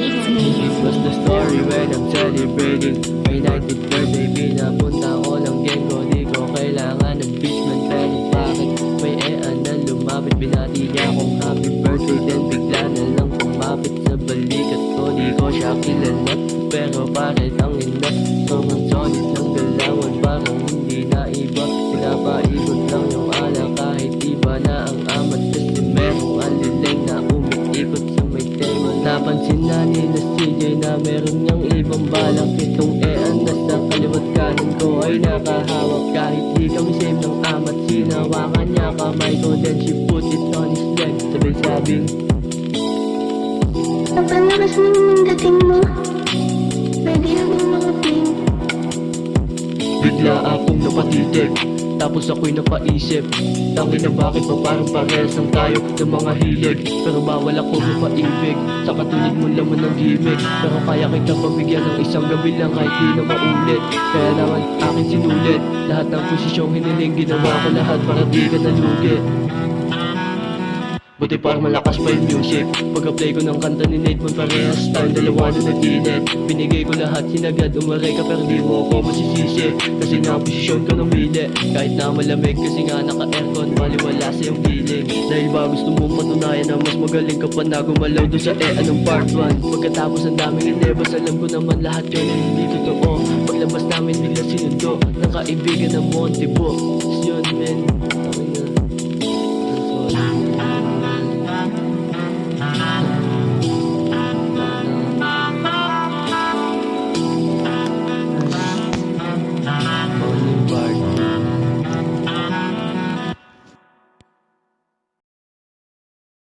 What's the story when I'm celebrating my 90th birthday? Pinapunta ko ng gang ko, di ko kailangan ng beachman. Pero bakit may na lumapit? Binati niya akong happy birthday, then bigla na lang kumapit sa balikat ko. Di ko siya kilala, pero bakit ang ina? Sobrang solid ng galawan, parang hindi na iba. Pinapaikot lang yung ala kahit iba na ang amat. Kasi merong alileng na umiikot sa may tema. Napansin na ni na CJ na meron niyang ibang balak. Itong nasa kaliwat kanan ko ay nakahawak. Kahit di kami same ng amat, sinawakan niya kamay ko, then she put it on his leg. Sabing-sabing, napalakas naman ang dating mo. Pwede na bang makaping? bigla akong napatitig, tapos ako'y napaisip, tangin na bakit ba parang parehas lang tayo ng mga hilig. Pero bawal ako mapaibig sa katulad mong laman ng gimmick. Pero kaya kita pabigyan ng isang gabi lang kahit di na maulit. Kaya naman akin sinulit lahat ng posisyong hiniling. Ginawa ko lahat para di ka nalugi. Buti parang malakas pa yung music. Pagka-play ko ng kanta ni Nate Mon, parehas style, dalawa na nag-init. Binigay ko lahat, sinagad, umaray ka pero di mo ako masisisi. Kasi nga posisyon ko namili, kahit na malamig. Kasi nga naka-aircon, maliwala sa iyong feeling. Dahil ba gusto mong patunayan na mas magaling ka pa na gumalaw doon sa anong part 1. Pagkatapos ang daming inebas, alam ko naman lahat yun ay hindi totoo. Paglabas namin bigla sinundo ng kaibigan ng Monte Po. Yun men,